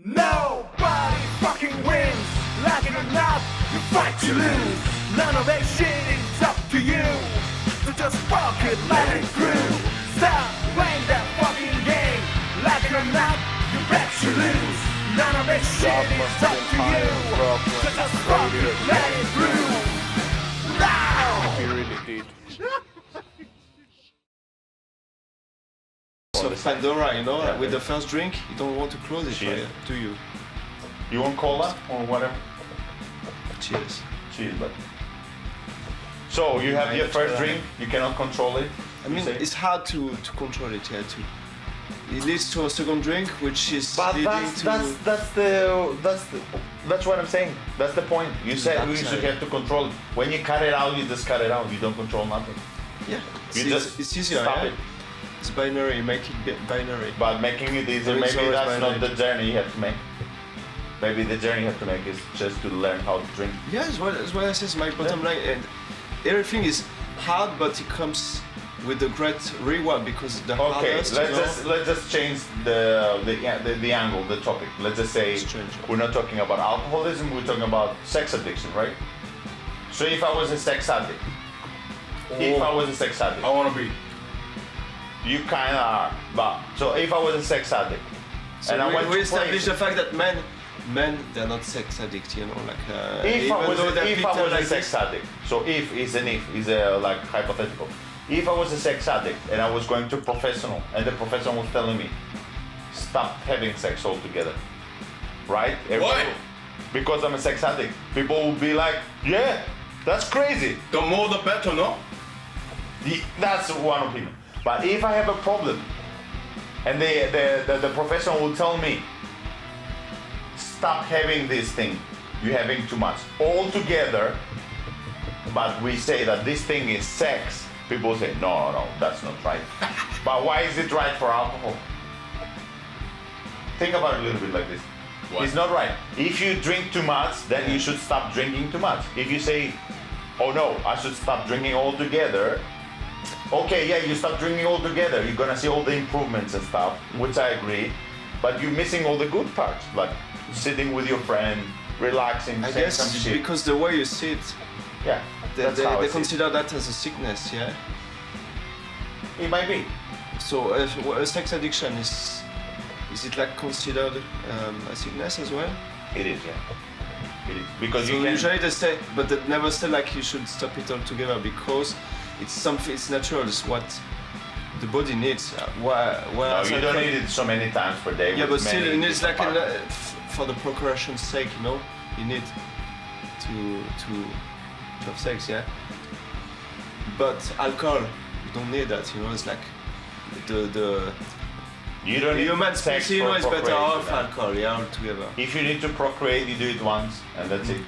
Nobody fucking wins. Like it or not, you fight to lose. None of that shit is up to you. So just fuck it, let it through. Stop playing that fucking game. Like it or not, you bet you lose. None of that shit is up to you. So just fuck it, let it through. Now! He really did. So Pandora, you know, with the first drink, you don't want to close it, Cheers. right? Do you? You want cola or whatever? Cheers. Cheers, but. So you have your first drink, you cannot control it. I mean, it's hard to control it, yeah, too. It leads to a second drink, which is But leading that's what I'm saying. That's the point. You said you That's should have to control it. When you cut it out, you just cut it out. You don't control nothing. Yeah, It's easier, stop yeah? it. It's binary, make it binary. But making it easier, It's maybe always that's not binary. the journey you have to make. Maybe the journey you have to make is just to learn how to drink. Yeah, that's what I said, my bottom line. And everything is hard, but it comes with a great reward because the Okay, hardest, let's just change the angle, the topic. Let's just say Strange. we're not talking about alcoholism, we're talking about sex addiction, right? So if I was a sex addict, I want to be. you kind of are, but so if I was a sex addict, So and I went we to established play, the fact that men, they're not sex addicts, you know, like. if I was a like sex addict, so if is a like hypothetical. If I was a sex addict and I was going to professional, and the professional was telling me, stop having sex altogether, right? Why? Because I'm a sex addict. People will be like, yeah, that's crazy. The more the better, no? That's one opinion. But if I have a problem, and the professional will tell me, stop having this thing, you're having too much altogether, but we say that this thing is sex, people say, no, that's not right. But why is it right for alcohol? Think about it a little bit like this. What? It's not right. If you drink too much, then you should stop drinking too much. If you say, oh no, I should stop drinking altogether, okay, yeah, you stop drinking altogether, you're gonna see all the improvements and stuff, which I agree, but you're missing all the good parts, like sitting with your friend, relaxing, I saying guess some shit. because the way you see it, Yeah, that's how I they see consider that as a sickness, yeah. it. It might be. So a sex addiction is it like considered a sickness as well? It is, yeah. It is. Because So you can... usually they say, but they never say like you should stop it altogether because it's something, it's natural, it's what the body needs. No, you don't need it so many times per day. Yeah, with but still many it needs like different partners. for the procreation's sake, you know, you need to have sex, yeah. But alcohol, you don't need that, you know. It's like the You don't need human sex species, you know, for is better procreation, off man. alcohol, yeah, altogether. If you need to procreate, you do it once, and that's it.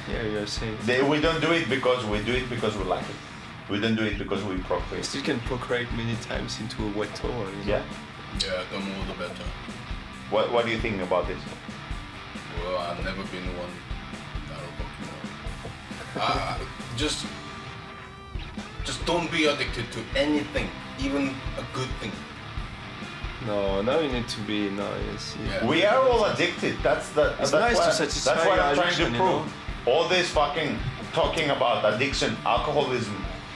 Yeah, you're saying. We don't do it because we do it because we like it. We don't do it because we procreate. Still can procreate many times into a wet towel, you know? Yeah. Yeah, the more the better. What do you think about this? Well, I've never been one. I don't know. Just don't be addicted to anything, even a good thing. No, now you need to be, no, yes. Yeah. We are all addicted. That's It's nice to satisfy That's what your I'm trying to addiction, you prove. know? All this fucking talking about addiction, alcoholism,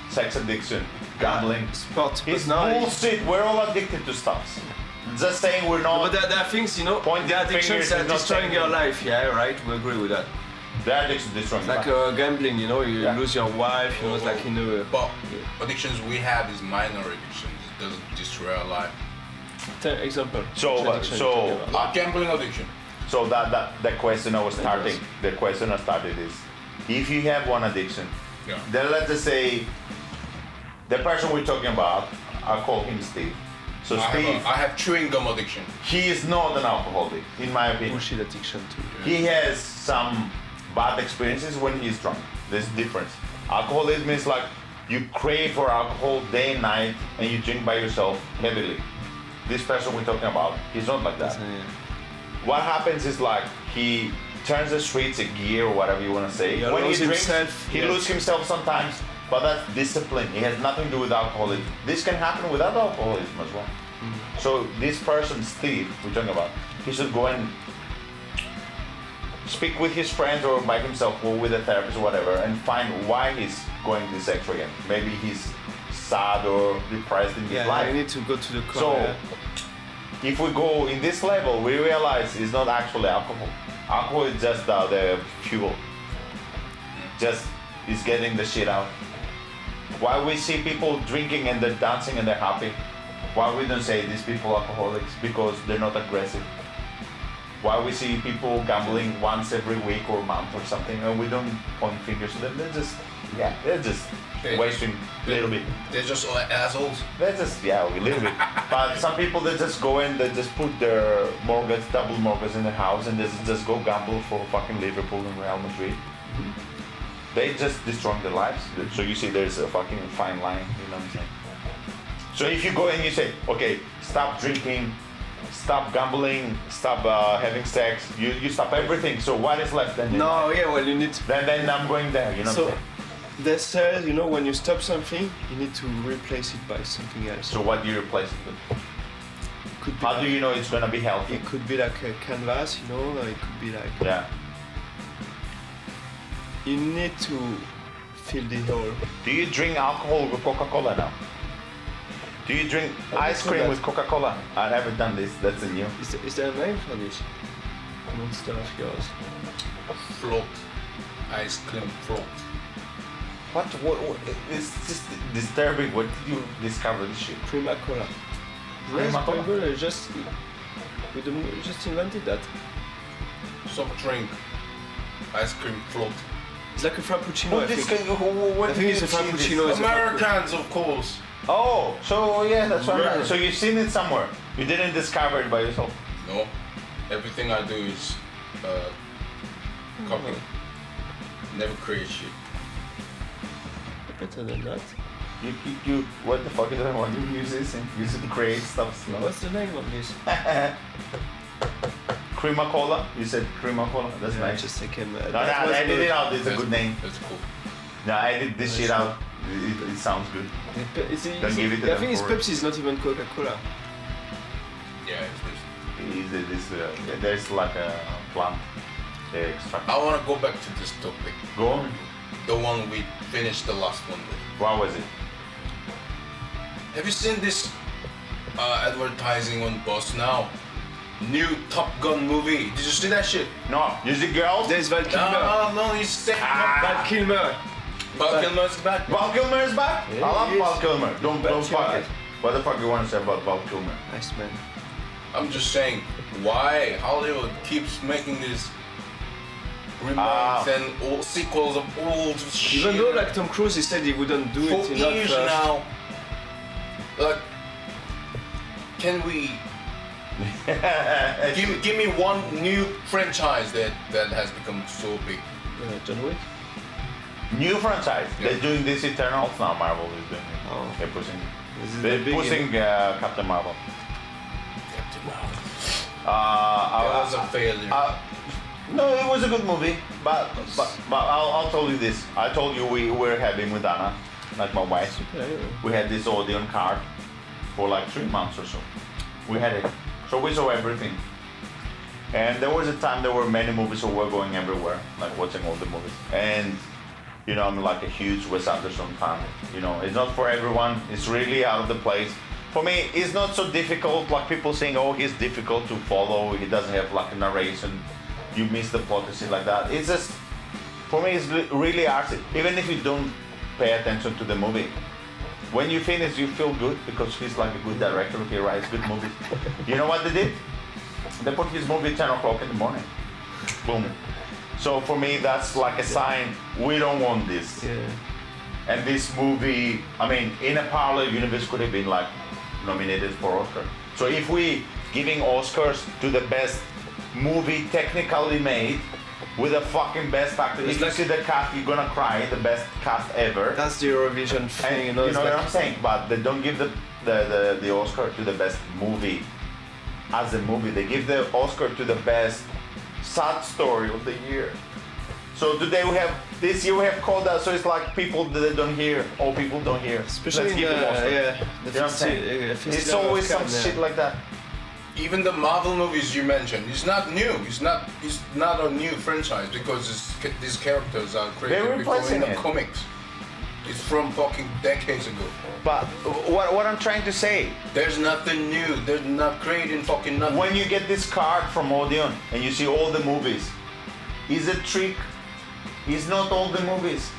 sex addiction, gambling. Sport, but It's now bullshit. We're all addicted to stuff. Just saying we're not. But there are things, you know, Pointing the addictions fingers are is not destroying saying your anything. life, yeah, right? We agree with that. The addiction destroying Like life. gambling, you know, you Yeah. lose your wife, you know, it's like in a... But addictions we have is minor addictions. It doesn't destroy our life. Example. So, which addiction so- you talking about? Like gambling addiction. So the question I was starting, the question I started is, if you have one addiction, Yeah. then let's just say the person we're talking about, I call him Steve. So Steve, I have chewing gum addiction. he is not an alcoholic, in my opinion. Bullshit addiction too. He has some bad experiences when he's drunk. There's difference. Alcoholism is like you crave for alcohol day and night, and you drink by yourself heavily. This person we're talking about, he's not like that. What happens is like he turns the streets a gear or whatever you want to say. He When he loses drinks, himself, he yes. loses himself sometimes, but that's discipline. It has nothing to do with alcoholism. This can happen without alcoholism as well. So this person, Steve, we're talking about, he should go and speak with his friends or by himself or with a therapist or whatever and find why he's going this extra again. Maybe he's sad or depressed in his Yeah, life. I need to go to the car. So, yeah. if we go in this level, we realize it's not actually alcohol. Alcohol is just the fuel. Just is getting the shit out. Why we see people drinking and they're dancing and they're happy? Why we don't say these people are alcoholics? Because they're not aggressive. Why we see people gambling once every week or month or something and we don't point fingers to them? They're just wasting a little bit. They're just all assholes. They're just, a little bit. But some people, they just go in, they just put their mortgage, double mortgage in their house and they just go gamble for fucking Liverpool and Real Madrid. They just destroy their lives. So you see there's a fucking fine line, you know what I'm saying? So if you go and you say, okay, stop drinking, stop gambling, stop having sex, you stop everything. So what is left then? No, yeah, well, you need to. Then I'm going there, you know what I'm So, saying? they say, you know, when you stop something, you need to replace it by something else. So what do you replace it with? It could be How do you know it's gonna be healthy? It could be like a canvas, you know, or it could be like. Yeah. You need to fill the hole. Do you drink alcohol with Coca-Cola now? Do you drink I ice do cream that. with Coca-Cola? I've never done this. That's a new. Is there a name for this? Monster of yours. Float. Ice cream float. What? It's just disturbing. Where did you discover this shit? Prima cola. Prima Yes, cola. Prima, we just invented that. Soft drink. Ice cream float. It's like a frappuccino, I think. What I think it's a frappuccino. It's a Americans, of course. Oh, so yeah, that's what I Yeah. meant. So you've seen it somewhere. You didn't discover it by yourself. No. Everything I do is copy. Never create shit. Better than that. You what the fuck is that? What do you use this? Use it to create stuff. No? What's the name of this? Crema Cola? You said Crema Cola? That's Yeah, nice. just a second. No, edit it out. It's a good name. That's cool. No, edit this shit out. It sounds good. Don't give it to I them think it's for- Pepsi, it's not even Coca-Cola. Yeah, it's this. There's like a plant extract. I want to go back to this topic. Go on. The one we finished the last one with. What was it? Have you seen this advertising on Boss Now? New Top Gun movie. Did you see that shit? No, is it girls? There's Val Kilmer. No, he's saying Val Kilmer. Val Kilmer's back. Val Kilmer is back? Yeah, I love he is. Val Kilmer. Don't But fuck you're it. What the fuck you want to say about Val Kilmer? Nice man. I'm just saying, why Hollywood keeps making these remakes and old sequels of old shit. Even though like Tom Cruise, he said he wouldn't do it for enough years first. now. Like, can we give me one new franchise that has become so big? John Wick. New franchise. Yeah. They're doing this Eternals now. Marvel is doing it. Oh. They're pushing. This is They're the big- pushing Captain Marvel. Captain Marvel. Uh, That was a failure. No, it was a good movie, but I'll tell you this. I told you we were having with Anna, like my wife. We had this Odeon card for like 3 months or so. We had it, so we saw everything. And there was a time there were many movies, so we're going everywhere, like watching all the movies. And you know, I'm like a huge Wes Anderson fan. You know, it's not for everyone. It's really out of the place. For me, it's not so difficult. Like people saying, oh, he's difficult to follow. He doesn't have like a narration. You miss the plot and shit like that. It's just, for me, it's really artsy. Even if you don't pay attention to the movie, when you finish, you feel good because he's like a good director. He writes good movies. You know what they did? They put his movie at 10 o'clock in the morning. Boom. So for me, that's like a sign we don't want this. Yeah. And this movie, I mean, in a parallel universe could have been like nominated for Oscar. So if we giving Oscars to the best movie technically made with a fucking best actor, It's if you like- see the cast, you're gonna cry. The best cast ever. That's the Eurovision thing, And you know. you It's know like, what I'm saying? But they don't give the Oscar to the best movie as a movie. They give the Oscar to the best sad story of the year. So today we have this year we have called so it's like people that don't hear, all people don't hear. Especially Let's in give them Oscar. the You know what I'm saying? It's festival always of some Cannes, shit like that. Even the Marvel movies you mentioned, it's not new. It's not a new franchise because these characters are created They're before in replacing the it. comics. It's from fucking decades ago. But what I'm trying to say, There's nothing new. They're not creating fucking nothing. when you get this card from Odeon and you see all the movies, is a trick. It's not all the movies.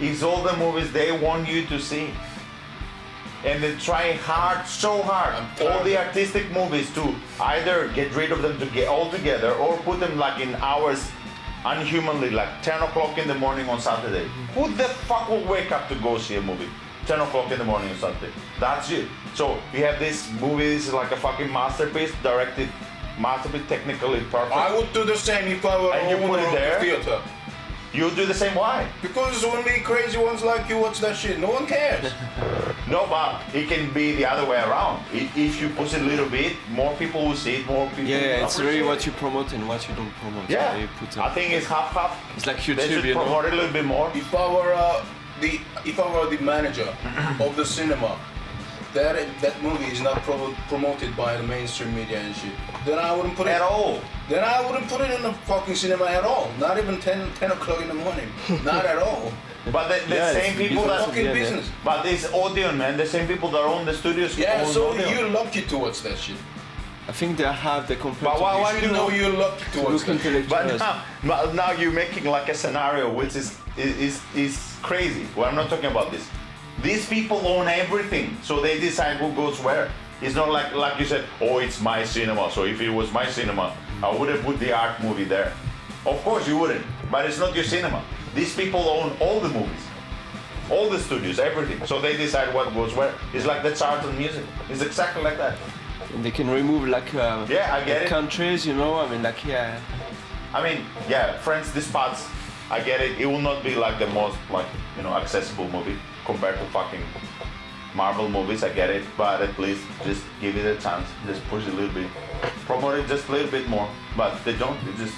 It's all the movies they want you to see. And they try hard, so hard, all the artistic movies to either get rid of them to get all together or put them like in hours unhumanly, like 10 o'clock in the morning on Saturday. Who the fuck will wake up to go see a movie? 10 o'clock in the morning on Saturday. That's it. So you have this movie, this is like a fucking masterpiece, directed, masterpiece, technically perfect. I would do the same if I were And you put owner it of the there? theater. You do the same, why? Because only crazy ones like you watch that shit. No one cares. No, but it can be the other way around. If you push it a little bit, more people will see it, more people will Yeah, it's really appreciate what it. you promote and what you don't promote. Yeah, You put, I think it's half-half. it's like They YouTube, should you know. promote it a little bit more. If I were the manager of the cinema, that movie is not promoted by the mainstream media and shit, then I wouldn't put it At all. Then I wouldn't put it in the fucking cinema at all. Not even 10 o'clock in the morning. Not at all. But the Yeah, same it's people business that... Fucking yeah. business. But it's Odeon, man. The same people that own the studios Yeah, own so Odeon. you're lucky to watch that shit. I think they have the But compared why- to why You do should know you're lucky to watch look that shit. But intellectuals. now you're making like a scenario which is crazy. Well, I'm not talking about this. These people own everything, so they decide who goes where. It's not like you said, oh, it's my cinema. So if it was my cinema, I would have put the art movie there. Of course you wouldn't, but it's not your cinema. These people own all the movies, all the studios, everything. So they decide what goes where. It's like the chart on music. It's exactly like that. And they can remove like Yeah, I get it. countries, you know. I mean, like yeah. I mean, yeah, Friends Dispatch, I get it. It will not be like the most accessible movie compared to fucking Marvel movies. I get it, but at least just give it a chance. Just push it a little bit, promote it just a little bit more. But they don't. They're just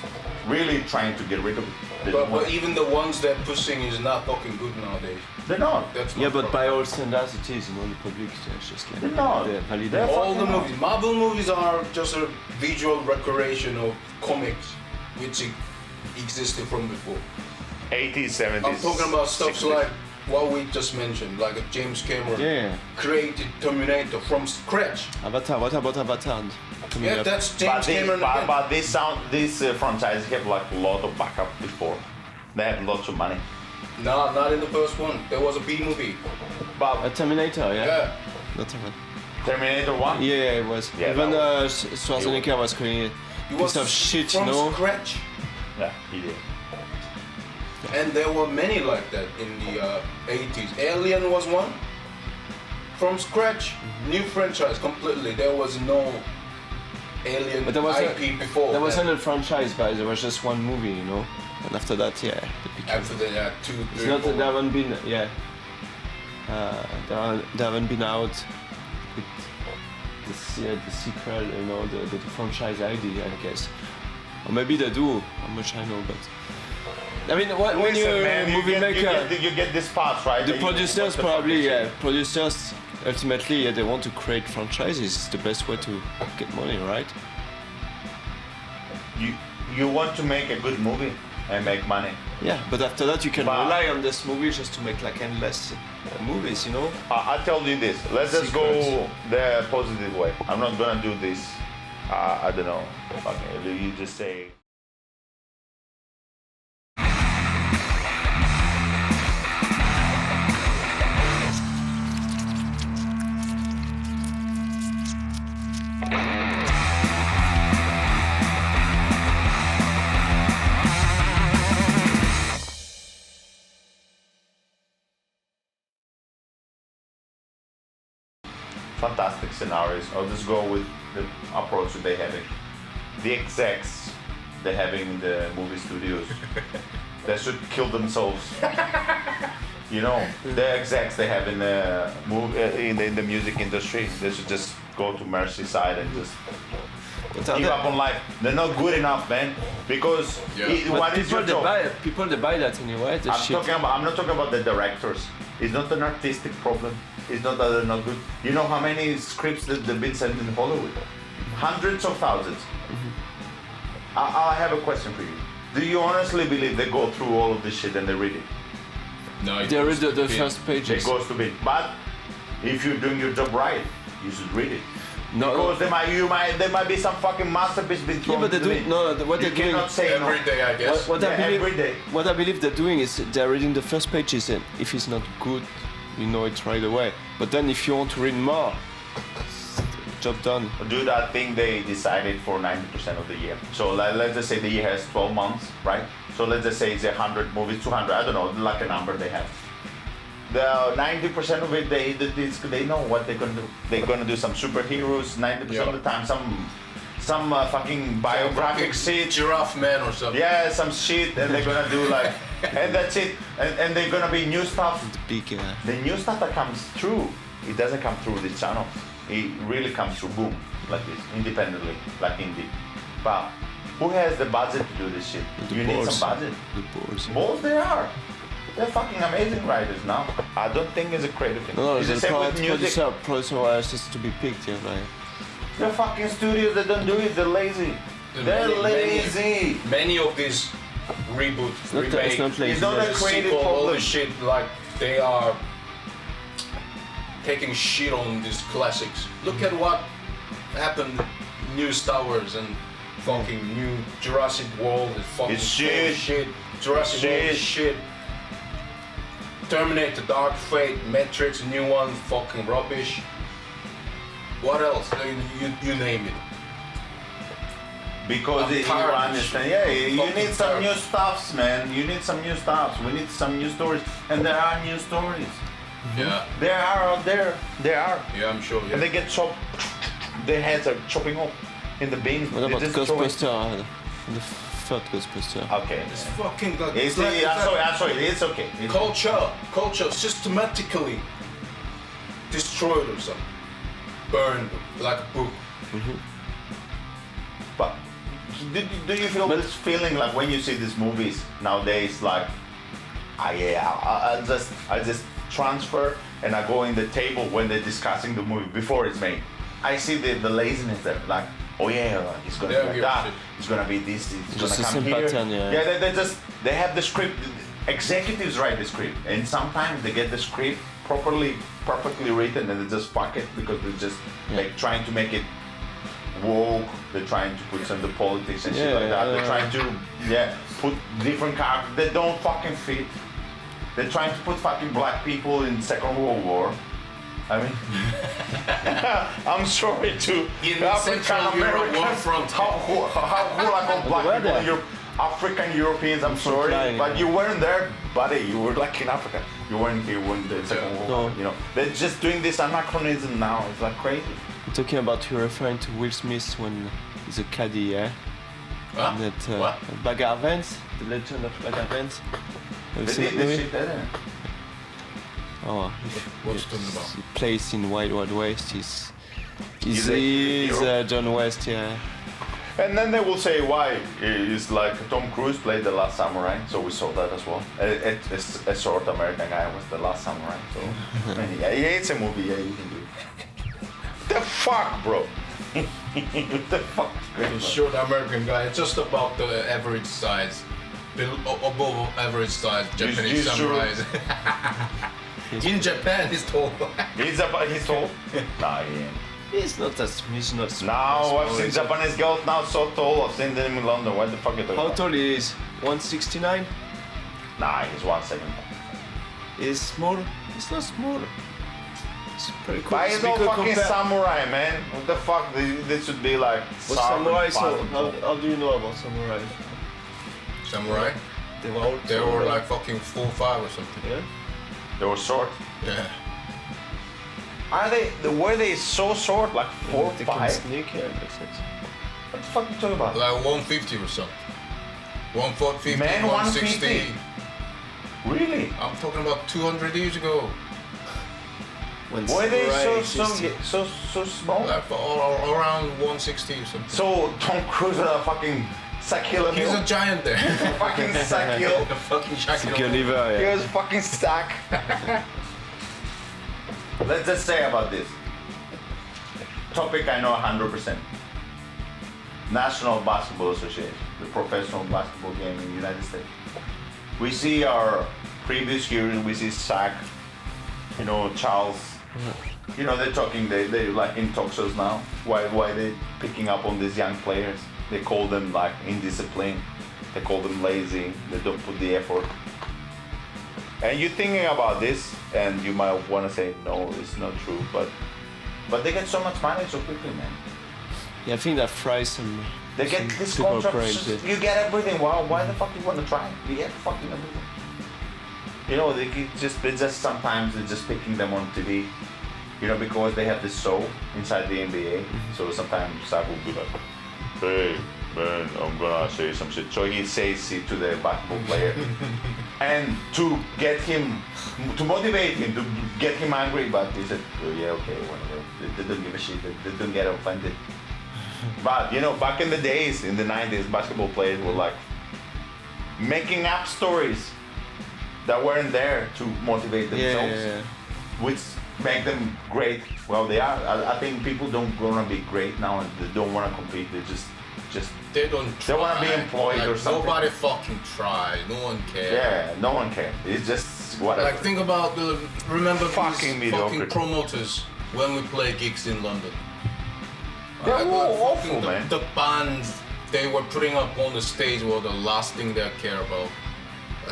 really trying to get rid of it. They don't want But it. even the ones they're pushing is not fucking good nowadays. They're not. That's Yeah, not but by proper. all standards it is, you know, the public is just like They're not. validate. They're All the fucking movies, Marvel movies are just a visual recreation of comics, which existed from before. 80s, 70s. I'm talking about stuff 60s. like what we just mentioned, like a James Cameron Yeah. created Terminator from scratch. Avatar, what about Avatar? Coming Yeah, up. that's But, James Cameron again. but this franchise have like a lot of backup before. They have lots of money. No, not in the first one. There was a B movie. But Terminator, yeah. Yeah. Not even. Terminator 1. Yeah, it was. Yeah, Even that Schwarzenegger was calling it It piece of shit, you from know. scratch. Yeah, he did. And there were many like that in the 80s. Alien was one. From scratch, new franchise completely. There was no Alien But there was IP before. There wasn't that. a franchise, but there was just one movie, you know. And after that, yeah, it became. After that, yeah, 2, 3, It's not 4. they haven't been, yeah. They haven't been out with the sequel, you know, the franchise idea, I guess. Or maybe they do. How much I know, but I mean, when Listen, you're man, a movie maker, you get this part, right? the You- producers what the fuck probably, is it? yeah, producers ultimately, yeah, they want to create franchises. It's the best way to get money, right? You want to make a good movie and make money. Yeah, but after that, you can But- rely on this movie just to make like endless movies, you know. I tell you this. Let's just go Sequels. the positive way. I'm not gonna do this. I don't know. Okay, you just say. Fantastic scenarios. I'll just go with the approach that they have. The execs they having in the movie studios, they should kill themselves. You know, the execs they have in the in the music industry, they should just go to Merseyside and just What are give they? up on life. They're not good enough, man. Because Yeah. But what is your job? people they buy that anyway. The shit. I'm not talking about the directors. It's not an artistic problem. It's not that they're not good. You know how many scripts that they've been sent in Hollywood? Hundreds of thousands. I have a question for you. Do you honestly believe they go through all of this shit and they read it? No, it They read goes to the bin. first It pages. goes to be. But if you're doing your job right, you should read it. No, Because there might be some fucking masterpiece being yeah, thrown but they're to doing me. no. What You they're doing. cannot say no. Every day, I guess. What Yeah, I believe, every day. what I believe they're doing is they're reading the first pages, and if it's not good, you know it right away. But then if you want to read more, job done. Dude, I think they decided for 90% of the year. So let's just say the year has 12 months, right? So let's just say it's 100 movies, 200, I don't know, like a number they have. The 90% of it, they know what they're gonna do. They're gonna do some superheroes 90% of the time, some fucking biographic shit. Giraffe man or something. Yeah, some shit, and they're gonna do like, and that's it. And they're gonna be new stuff. Big. The new stuff that comes through, it doesn't come through these channels. It really comes through boom, like this, independently, like indie. But who has the budget to do this shit? You need some budget. The balls. Balls they are. They're fucking amazing writers now. I don't think it's a creative thing. No, it's the the same with music. producer was just to be picked, yeah, right? They're fucking studios that don't do it. They're lazy. They're lazy. Many of these reboots, not- it's remakes, not lazy. It's not a the creative sequel, all problem. the shit, like they are taking shit on these classics. Look at what happened new Star Wars and fucking new Jurassic World is fucking It's full of shit. Jurassic World is shit. Terminator, Dark Fate, Matrix, new one, fucking rubbish. What else? You name it. Because I'm you tired of understand, shit. yeah, I'm you fucking need some tired. new stuffs, man. You need some new stuffs. We need some new stories, and there are new stories. Yeah, They are out there. They are, yeah, I'm sure. Yeah. and they get chopped. Their heads are chopping off in the bin. What They about just throw it. Ghostbuster? The third Ghostbuster. Okay. It's fucking like, It's, like- I'm sorry. It's okay. It's culture systematically destroyed or something, burned like a book. But do you feel this feeling like when you see these movies nowadays, like, I just transfer and I go in the table when they're discussing the movie before it's made. I see the laziness there, like, oh yeah, it's gonna They'll be like give a that, shit. it's gonna be this, it's Just the gonna come same here. pattern, yeah. They have the script. Executives write the script, and sometimes they get the script perfectly written, and they just fuck it because they're just like trying to make it woke. They're trying to put some of the politics and shit like that. They're trying to put different characters that don't fucking fit. They're trying to put fucking black people in Second World War. I mean, I'm sorry to In African Central Europe war Americans. front. How cool I call black were people there. in Europe. African Europeans, I'm sorry, flying. but you weren't there, buddy. You were like in Africa. You weren't here when the Second World War. No. You know, they're just doing this anachronism now. It's like crazy. I'm talking about you referring to Will Smith when he's a caddy, yeah? Huh? That What? Bagar Vance, the legend of Bagar Vance. Have you They seen did that this movie? shit, didn't they? Oh, What's talking about? he plays in Wild Wild West. He's He's a hero. John West, yeah. And then they will say why. It's like Tom Cruise played The Last Samurai, so we saw that as well. A short American guy was The Last Samurai, so yeah, it's a movie. Yeah, you can do it. The fuck, bro? The fuck? A short American guy, it's just about the average size, above average size Japanese he's short. samurais. In Japan, he's tall. He's tall. Nah, he ain't. He's not small. Now I've seen Japanese girls now so tall. I've seen them in London. What the fuck are you talking How about? tall he is? 169? Nah, he's 170. He's small? It's not small. It's pretty cool. But he's It's no because fucking compare- samurai, man. What the fuck? This should be like. But Southern samurai, so Passion. how do you know about samurai? Samurai? They were all They were like fucking 4'5" or something. Yeah? They were short. Yeah. Are they? Were they so short? Like 4, They can 5? sneak, yeah, that's it. What the fuck are you talking about? Like 150 or something. 150, Man, 160. 150? Really? I'm talking about 200 years ago. When Why are they Samurai so small? Like for all around 160 or something. So Tom Cruise is a fucking Shaquille He's a O'Neal. giant there. Fucking Shaquille. A fucking Shaquille Shaquille O'Neal. O'Neal, He yeah. was fucking stuck. Let's just say about this topic I know 100%. National Basketball Association, the professional basketball game in the United States. We see our previous hearings, we see Shaq, you know, Charles, you know, they're talking, they like in talk shows now. Why they picking up on these young players? They call them like indisciplined, they call them lazy, they don't put the effort. And you're thinking about this, and you might want to say, no, it's not true, but they get so much money so quickly, man. Yeah, I think that fries some. They get some this people contract, crazy. you get everything. Wow, why the fuck you want to try? You get fucking everything. You know, they just sometimes they're just picking them on TV, you know, because they have this show inside the NBA. So sometimes Zach will be like, hey, man, I'm gonna say some shit. So he says it to the basketball player. And to get him, to motivate him, to get him angry, but he said, oh, yeah, okay, whatever. They don't give a shit, they don't get offended. But, you know, back in the days, in the 90s, basketball players were like making up stories that weren't there to motivate themselves, Yeah. which make them great. Well, they are. I think people don't want to be great now and they don't want to compete. They just They don't try. They wanna be employed like, or something. Nobody fucking try. No one cares. yeah, no one cares. It's just whatever. Like think about remember Fucking these mediocre. fucking promoters when we play gigs in London. They're Like, all fucking awful, man. The bands they were putting up on the stage were the last thing they care about.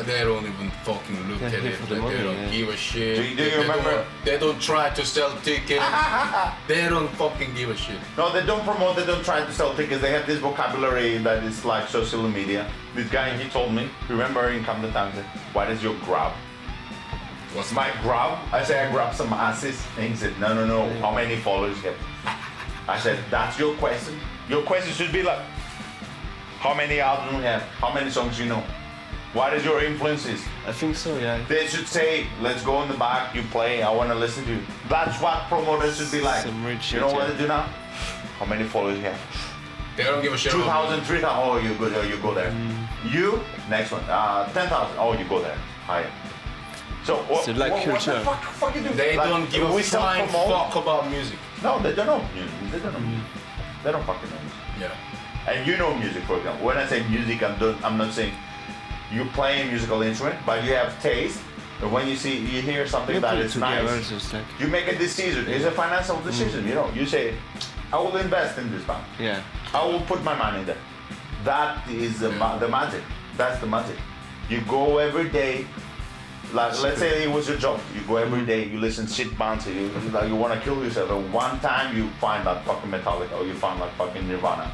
They don't even fucking look They're at here it. for the Like, they money, don't yeah. give a shit. Do you They remember- They don't try to sell tickets. They don't fucking give a shit. No, they don't promote, they don't try to sell tickets. They have this vocabulary that is like social media. This guy, he told me, remember in Camden Town, he said, what is your grab? What's My grab? I said, I grab some asses. And he said, no. How many followers you have? I said, that's your question? Your question should be like, how many albums you have? How many songs you know? What is your influences? I think so, yeah. They should say, let's go in the back, you play, I want to listen to you. That's what promoters should be like. Some rich You shit, know what yeah. they do now? How many followers you have? They don't give a shit. 2,000, 3,000, oh, you go there. You, next one, 10,000, oh, you go there, higher. So, So like what culture. the fuck you do? They Like, don't give we a flying self-promote? fuck about music. No, they don't know music. They don't know music. They don't fucking know music. Yeah. And you know music, for example. When I say music, I'm not saying you play a musical instrument, but you have taste. And when you hear something You that put it is together, nice, it's just like, you make a decision. It's a financial decision, you know. You say, I will invest in this band. yeah. I will put my money there. That is the magic. That's the magic. You go every day. Like, let's say it was your job. You go every day. You listen to shit bands. You want to kill yourself. And one time you find that fucking Metallica or you find like fucking Nirvana,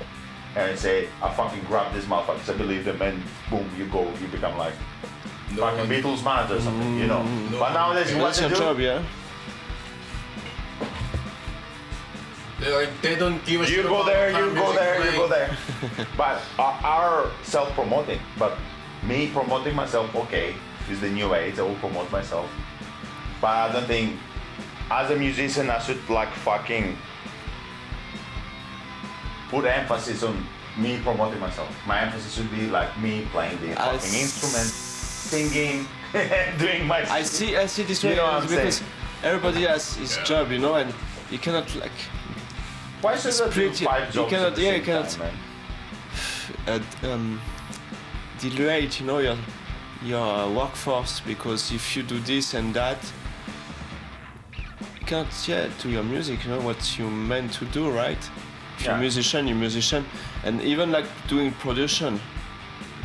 and you say, I fucking grab this motherfuckers. I believe them, and boom, you go. You become like No fucking one- Beatles manager or something, you know. No But nowadays, what That's they your do? job, yeah? They don't give a You shit go about there, the you kind go music there, you playing. go there. But our self-promoting, but me promoting myself, okay, is the new age. I will promote myself. But I don't think, as a musician, I should like fucking put emphasis on me promoting myself. My emphasis should be like me playing the I fucking instrument, singing, doing my. I see this way You know what I'm because saying? everybody has his Yeah. job, you know, and you cannot like Why should I do split it. 5 You jobs cannot- at the yeah, same you cannot- time, man? delegate, you know, your workforce, because if you do this and that, you can't do your music, you know, what you're meant to do, right? If you're a Yeah. musician, and even like doing production,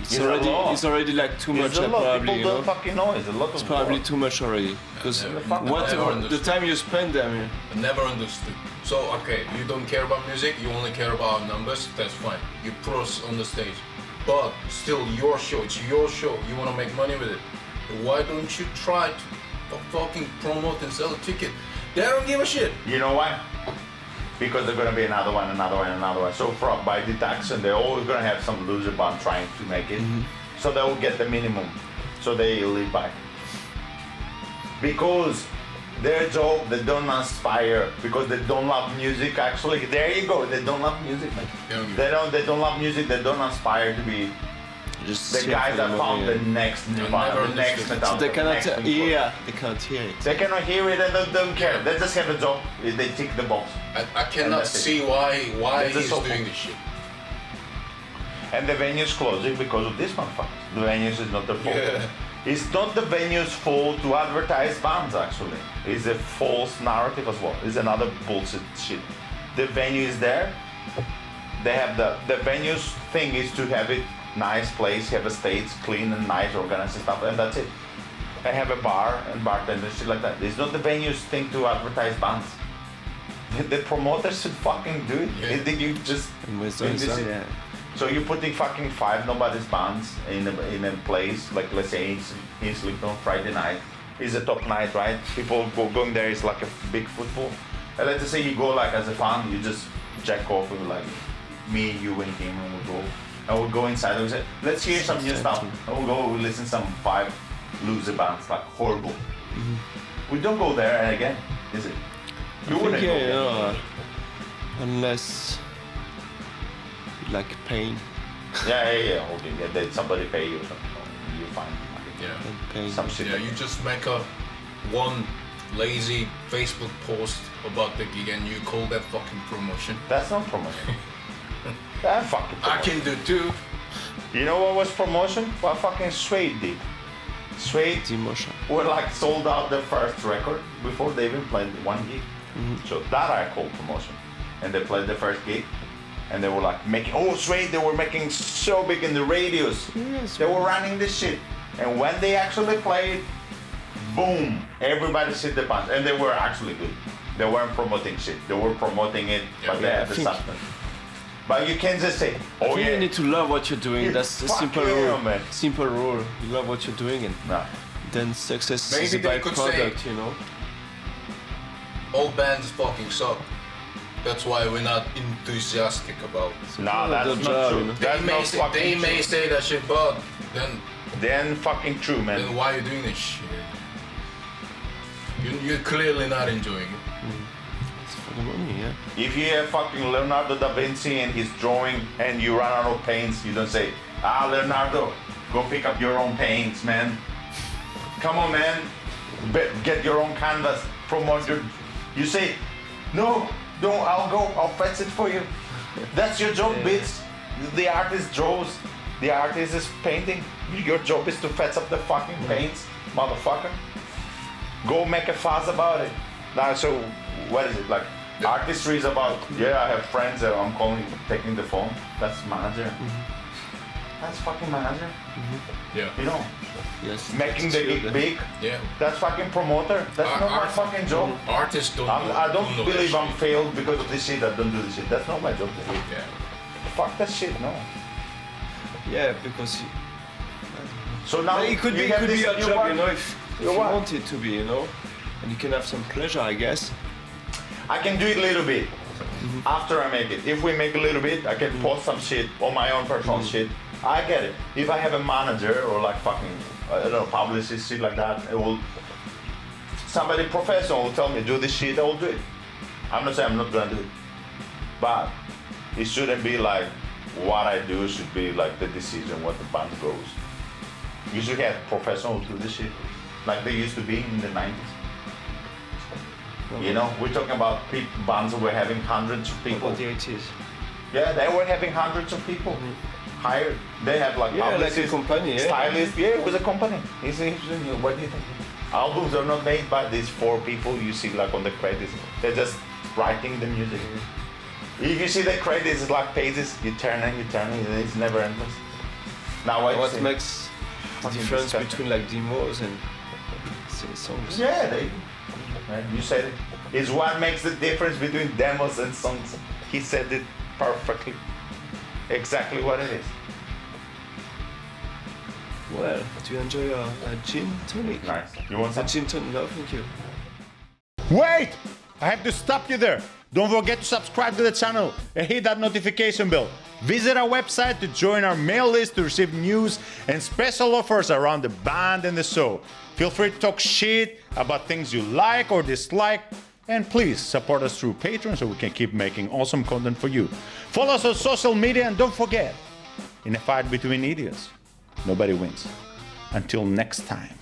It's a lot. it's already like too much, It's a lot. probably, People you don't know. fucking know. It's a lot of It's probably work. too much already, because Never- what never the understood. time you spend there, yeah. I never understood. So okay, you don't care about music, you only care about numbers, that's fine. You pros on the stage. But still your show, it's your show, you wanna make money with it. Why don't you try to fucking promote and sell a ticket? They don't give a shit. You know why? Because they're gonna be another one. So by deduction, they're always gonna have some loser band trying to make it. So they will get the minimum. So they live by. Because Their job, they don't inspire because they don't love music. Actually, there you go. They don't love music. They don't love music. They don't inspire to be Just the sing guys for that the found money, the next Nirvana, never the next listen. metal. So they cannot next Pink hear. Floyd. They cannot hear it. They cannot hear it and they don't care. They just have a job. They tick the box. I cannot that's it. see why That's he's so doing cool. this shit. And the venue's closing because of this motherfuckers. The venues is not their fault. Yeah. It's not the venue's fault to advertise bands actually. It's a false narrative as well. It's another bullshit shit. The venue is there. They have the venue's thing is to have it nice place, have a stage, clean and nice, organized and stuff, and that's it. They have a bar and bartenders, shit like that. It's not the venue's thing to advertise bands. The promoters should fucking do it. Yeah. I think you just And with in those, this- yeah. So you're putting fucking 5 nobody's bands in a place like let's say in Sleeping Friday night is a top night, right? People going there is like a big football. And let's just say you go like as a fan, you just jack off with like me, you and him, and we'll go. And we'll go inside and we say, let's hear some new stuff. And we'll go, we'll listen to some 5 loser bands like horrible. We don't go there again, is it? You I wouldn't think, go yeah, there. unless you like pain. Yeah. Okay, yeah. Did somebody pay you or something? You're fine. Yeah. And pain. Some shit. Yeah, you just make a one lazy Facebook post about the gig and you call that fucking promotion. That's not promotion. That fucking I promotion. can do too. You know what was promotion? What fucking Suede did. Suede Demotion. were like sold out their first record before they even played one gig. So that I call promotion. And they played the first gig and they were like making, Suede, they were making so big in the radios. Yes. They were running this shit. And when they actually played, boom, everybody shit the pants. And they were actually good. They weren't promoting shit. They were promoting it, but they Yeah, had the I think- substance. But you can't just say, I oh think yeah. you need to love what you're doing. You That's the fuck simple yeah, rule. man. Simple rule. You love what you're doing, and No. then success Maybe is a they could say- byproduct. You know. All bands fucking suck. That's why we're not enthusiastic about it. No, the that's not job, true. you know. They That's may, not say, fucking they true. may say that shit, but Then fucking true, man. then why are you doing this shit? You're clearly not enjoying it. It's for the money, yeah. If you have fucking Leonardo da Vinci and he's drawing and you run out of paints, you don't say, Leonardo, go pick up your own paints, man. Come on, man. Get your own canvas. Promote your... You say, no, I'll fetch it for you. That's your job, bitch. The artist draws. The artist is painting. Your job is to fetch up the fucking paints, motherfucker. Go make a fuss about it. Now, so what is it like? Artistry is about, I have friends that I'm calling, taking the phone. That's manager. That's fucking manager. Yeah. You know, Yes. making that's the true, gig then. big. Yeah. That's fucking promoter. That's not my fucking job. Artists don't know. I don't know believe that I'm shit. failed because of this shit. I don't do this shit. That's not my job to do. Yeah. Fuck that shit, no. Yeah, because you, So now it could you be have this your new job, one. you know, if you what? want it to be, you know, and you can have some pleasure, I guess. I can do it a little bit after I make it. If we make a little bit, I can post some shit on my own personal shit. I get it. If I have a manager or like fucking, I don't know, publicist, shit like that, it will. Somebody professional will tell me do this shit, I will do it. I'm not saying I'm not gonna do it, but it shouldn't be like what I do should be like the decision what the band goes. You should have professionals do this shit, like they used to be in the 90s. You know, we're talking about bands who were having hundreds of people. About the 80s. Yeah, they were having hundreds of people hired. They have like Yeah, like a publicists, company, yeah. stylists. Yeah, it was a company. What do you think? Albums are not made by these 4 people you see like on the credits. They're just writing the music. If you see the credits, it's like pages. You turn and it's never endless. Now What makes the Fucking difference disgusting. between like demos and songs? Yeah, you said it. It's what makes the difference between demos and songs. He said it perfectly. Exactly what it is. Well, do you enjoy a gin tonic? Nice. You want A some? gin tonic? No, thank you. Wait! I have to stop you there. Don't forget to subscribe to the channel and hit that notification bell. Visit our website to join our mail list to receive news and special offers around the band and the show. Feel free to talk shit about things you like or dislike. And please support us through Patreon so we can keep making awesome content for you. Follow us on social media and don't forget, in a fight between idiots, nobody wins. Until next time.